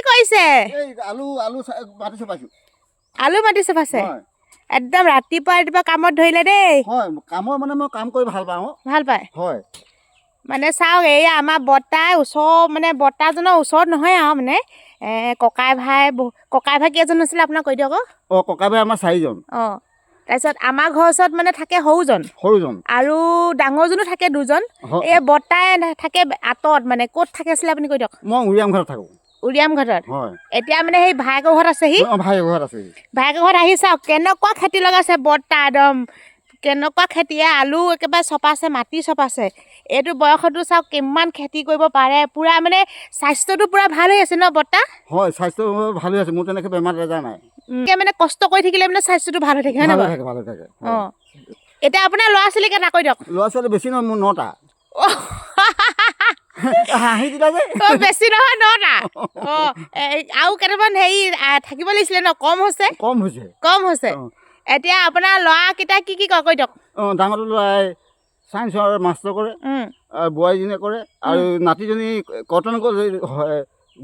কৰিছে? এই আলু মাটি চপাইছো। আলু মাটি চপাইছে? একদম ৰাতিপুৱা কামত ধৰিলে দেই। হয়, কামৰ মানে মই কাম কৰি ভাল পাওঁ। ভাল পায়? হয়। মানে চাওক, এই আমাৰ বৰ্তাৰ ওচৰ মানে বৰ্তাজনৰ ওচৰত নহয় আৰু মানে ককাই ভাই কেইজন আছিলে আপোনাক কৈ দিয়ক আকৌ। ককাই ভাই আমাৰ 4জন। তাৰপিছত আমাৰ ঘৰৰ ওচৰত মানে থাকে সৰুজন আৰু ডাঙৰজনো থাকে 2জন। এই বৰ্তাই থাকে আঁতৰত, মানে ক'ত থাকে আছিলে আপুনি কৈ দিয়ক। মই উৰিয়াম ঘৰত থাকোঁ। উৰিয়াম ঘৰত? হয়। এতিয়া মানে সেই ভায়েকৰ ঘৰত আছেহি। ভায়েকৰ ঘৰত আছেহি। ভায়েকৰ ঘৰত আহি চাওক কেনেকুৱা খেতি লগাইছে বৰ্তা, একদম কেনেকুৱা খেতি। আলু একেবাৰে চপাইছে, মাটি চপাইছে। এইটো বয়সতো চাওক কিমান খেতি কৰিব পাৰে। পুৰা মানে স্বাস্থ্যটো পুৰা ভাল হৈ আছে ন বৰ্তা? হয়, স্বাস্থ্য ভাল হৈ আছে। মোৰ তেনেকৈ বেমাৰ আজাৰ নাই। মানে কষ্ট কৰি থাকিলে মানে স্বাস্থ্যটো ভাল হৈ থাকে, হয় নহয়? ভাল হৈ থাকে। এতিয়া আপোনাৰ ল'ৰা ছোৱালী কেইটা কৈ দিয়ক। ল'ৰা ছোৱালী বেছি নহয়, মোৰ 9টা। হাঁহি দিলা যে। বেছি নহয়, 9টা। আৰু কেইটামান হেৰি থাকিব লাগিছিলে ন? কম হৈছে। এতিয়া আপোনাৰ ল'ৰাকেইটা কি কৰে কৈ দিয়ক। ডাঙৰটো ল'ৰাই ছায়েন্সৰ মাষ্টাৰ কৰে, বোৱাৰীজনীয়ে কৰে, আৰু নাতিজনী কটন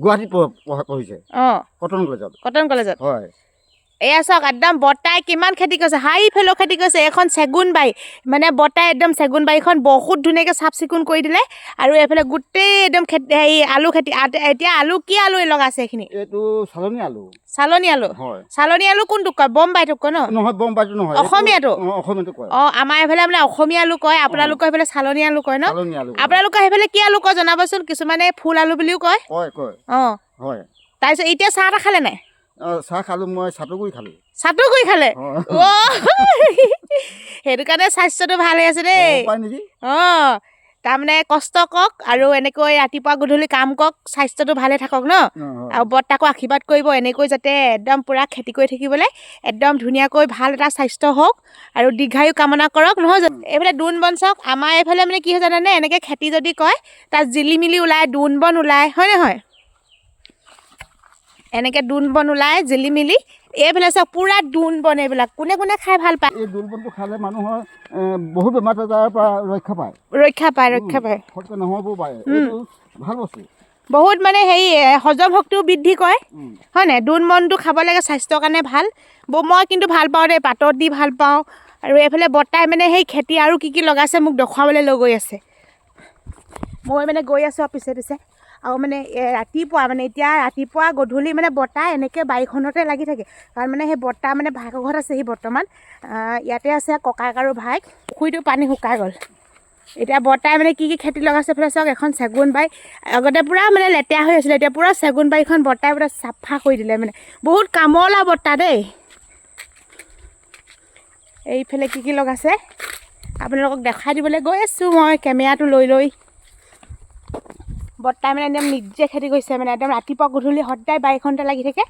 গুৱাহাটীত পঢ়িছে। কটন কলেজত। হয়। এয়া চাওক একদম বৰ্তাই কিমান খেতি কৰিছে, হাইফেলৰ খেতি কৰিছে। এখন চেগুন বাৰী, মানে বৰ্তাই একদম চেগুন বাৰীখন বহুত ধুনীয়াকৈ চাফ চিকুণ কৰি দিলে। আৰু এইফালে গোটেই একদম হেৰি আলু খেতি। এতিয়া কি আলু লগাইছে এইখিনি? এইটো চালনী আলু। চালনী আলু কোনটোক কয়? বোম্বাইটোক কয় ন? নহয়, বোম্বাইটো নহয়, অসমীয়াটো। অসমীয়াটো কয়। আমাৰ এইফালে মানে অসমীয়া আলু কয়, আপোনালোকৰ সেইফালে চালনী আলু কয় ন? আপোনালোকৰ সেইফালে কি আলু কয় জনাবচোন। কিছুমানে ফুল আলু বুলিও কয়। হয়। তাৰপিছত এতিয়া চাহ এটা খালে নাই? চাহ খালোঁ, মই চাটুগুৰি খালোঁ। চাটুগুৰি খালে? সেইটো কাৰণে স্বাস্থ্যটো ভাল হৈ আছে দেই। তাৰমানে কষ্ট কৰক আৰু এনেকৈ ৰাতিপুৱা গধূলি কাম কৰক, স্বাস্থ্যটো ভালে থাকক ন? আৰু বৰ্তাকো আশীৰ্বাদ কৰিব এনেকৈ যাতে একদম পূৰা খেতি কৰি থাকিবলৈ একদম ধুনীয়াকৈ ভাল এটা স্বাস্থ্য হওক আৰু দীৰ্ঘায়ু কামনা কৰক, নহয় জানো? এইফালে দোন বন চাওক, আমাৰ এইফালে মানে কি হয় জানেনে? এনেকৈ খেতি যদি কয় তাত জিলিমিলি ওলায়, দোন বন ওলায়, হয় নহয়? এনেকৈ দোন বন ওলায় জিলিমিলি। এইফালে চাওক পুৰা দোন বন। এইবিলাক কোনে খাই ভাল পায়? এই দোন বনটো খালে মানুহৰ বহুত বেমাৰ আজাৰৰ পৰা ৰক্ষা পায়। নহ'বও পাৰে। ভাল বস্তু। বহুত মানে হেৰি হজম শক্তিও বৃদ্ধি কৰে, হয় নাই? দোন বনটো খাব লাগে, স্বাস্থ্যৰ কাৰণে ভাল। মই কিন্তু ভাল পাওঁ দেই, পাতত দি ভাল পাওঁ। আৰু এইফালে বৰ্তাই মানে সেই খেতি আৰু কি লগাইছে মোক দেখুৱাবলৈ লৈ গৈ আছে। মই মানে গৈ আছোঁ আৰু পিছে আৰু মানে ৰাতিপুৱা মানে এতিয়া ৰাতিপুৱা গধূলি মানে বৰ্তা এনেকৈ বাৰীখনতে লাগি থাকে। কাৰণ মানে সেই বৰ্তা মানে ভায়েকৰ ঘৰত আছে, সি বৰ্তমান ইয়াতে আছে, ককায়েক আৰু ভায়েক। পুখুৰীটো পানী শুকাই গ'ল। এতিয়া বৰ্তাই মানে কি খেতি লগাইছে এইফালে চাওক, এখন চেগুন বাৰী। আগতে পূৰা মানে লেতেৰা হৈ আছিলে, এতিয়া পূৰা চেগুন বাৰীখন বৰ্তাই পূৰা চাফা কৰি দিলে। মানে বহুত কামলা বৰ্তা দেই। এইফালে কি লগাইছে আপোনালোকক দেখাই দিবলৈ গৈ আছোঁ মই কেমেৰাটো লৈ। বৰ্তাই মানে একদম নিজে খেতি কৰিছে, মানে একদম ৰাতিপুৱা গধূলি সদায় বাৰীখনতে লাগি থাকে।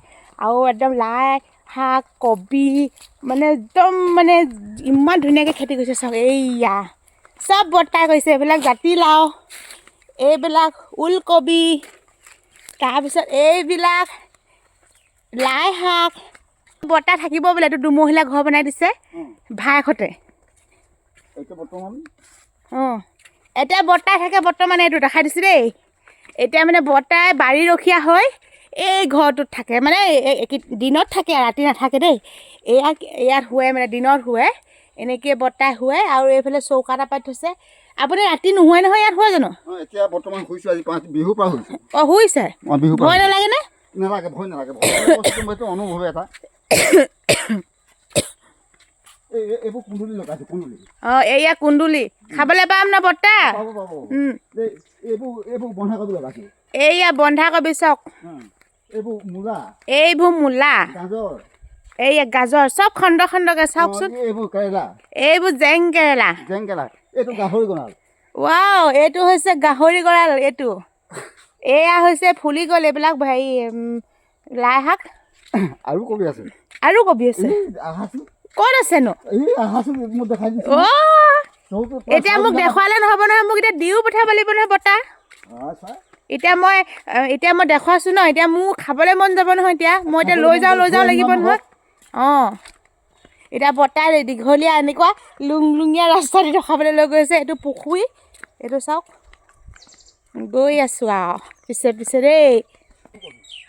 আৰু একদম লাই শাক, কবি, মানে একদম মানে ইমান ধুনীয়াকৈ খেতি কৰিছে চাওক। এইয়া চব বৰ্তাই কৰিছে। এইবিলাক জাতিলাও, এইবিলাক ওলকবি, তাৰপিছত এইবিলাক লাই শাক। বৰ্তা থাকিব বোলে, এইটো দুমহলীয়া ঘৰ বনাই দিছে ভায়েকহঁতে। এতিয়া বৰ্তাই থাকে বৰ্তমান, এইটো দেখাই দিছোঁ দেই। এতিয়া মানে বৰ্তাই বাৰী ৰখীয়া হৈ এই ঘৰটোত থাকে, মানে দিনত থাকে, ৰাতি নাথাকে দেই। ইয়াত শুৱে, মানে দিনত শুৱে। এনেকৈ বৰ্তাই শুৱে। আৰু এইফালে চৌকা এটা পাতি থৈছে। আপুনি ৰাতি নুশুৱে নহয়, ইয়াত শুৱে জানো? এতিয়া বৰ্তমান শুইছোঁ, আজি বিহুৰ পৰা শুইছোঁ। শুইছে? ভয় নালাগেনে? নালাগে, ভয় নালাগে। অনুভৱ এটা। এইবোৰ কুন্দুলি লগাইছোঁ, কুন্দুলি। এয়া কুন্দুলি খাবলৈ পাম ন বৰ্তা? এইবোৰ বন্ধাকবি লগাইছোঁ। এইয়া বন্ধাকবি চাওক। এইবোৰ মূলা, এইয়া গাজৰ, চব খণ্ডকৈ চাওকচোন। এইবোৰ জেং কেৰেলা। এইটো গাহৰি গঁড়াল। ৱাও, এইটো হৈছে গাহৰি গঁড়াল। এয়া হৈছে ফুলি গ'ল। এইবিলাক হেৰি লাই শাক আৰু কবি আছে। ক'ত আছেনো? এতিয়া মোক দেখুৱালে নহ'ব নহয়, মোক এতিয়া দিও পঠাব লাগিব নহয় বৰ্তা। এতিয়া মই দেখুৱাইছোঁ ন, এতিয়া মোৰ খাবলৈ মন যাব নহয়। এতিয়া মই এতিয়া লৈ যাওঁ লাগিব নহয়। এতিয়া বৰ্তাই দীঘলীয়া এনেকুৱা লুংলুঙীয়া ৰাস্তাতে দেখাবলৈ লৈ গৈছে। এইটো পুখুৰী, এইটো চাওক। গৈ আছোঁ আৰু পিছে দেই।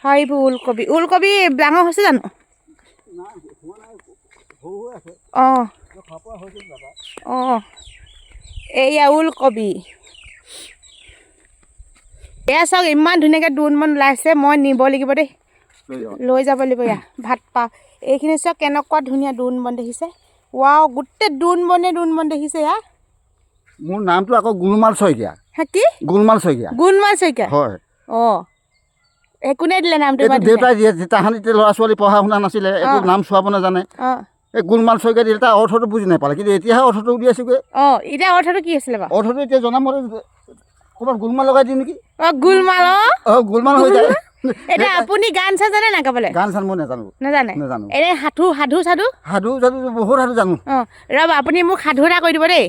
হয় এইবোৰ ওলকবি ওলকবি ডাঙৰ হৈছে জানো অঁ অঁ এয়া ওলকবি এয়া চাওক ইমান ধুনীয়াকৈ দোণ বন ওলাইছে মই নিব লাগিব দেই লৈ যাব লাগিব এয়া ভাত পা এইখিনি চাওক কেনেকুৱা ধুনীয়া দোণ বন দেখিছে ৱাও গোটেই দোণ বন দেখিছে এয়া মোৰ নামটো আকৌ গুণমাল শইকীয়া হা কি গুণমাল শইকীয়া গুণমাল শইকীয়া হয় অঁ এই কোনে দিলে নামটো এইটো দেউতাই দিয়ে তাহানি ল'ৰা ছোৱালী পঢ়া শুনা নাছিলে একো নাম চোৱাব নাজানে অঁ এই গুণমাল শইকীয়া দিলে তাৰ অৰ্থটো বুজি নাপালে কিন্তু এতিয়াহে অৰ্থটো উলিয়াইছোগৈ অঁ এতিয়া অৰ্থটো কি আছিলে বাৰু অৰ্থটো এতিয়া জনামতে ক'ৰবাত গুণমাল লগাই দিওঁ নেকি অঁ গুলমাল অঁ গুণমাল হৈ যায় এতিয়া আপুনি গান চান জানে নাই গাবলৈ গান চান মই নাজানো নাজানে নাজানো এনে সাধু সাধু সাধু বহুত সাধু জানো অঁ ৰ'ব আপুনি মোক সাধু এটা কৈ দিব দেই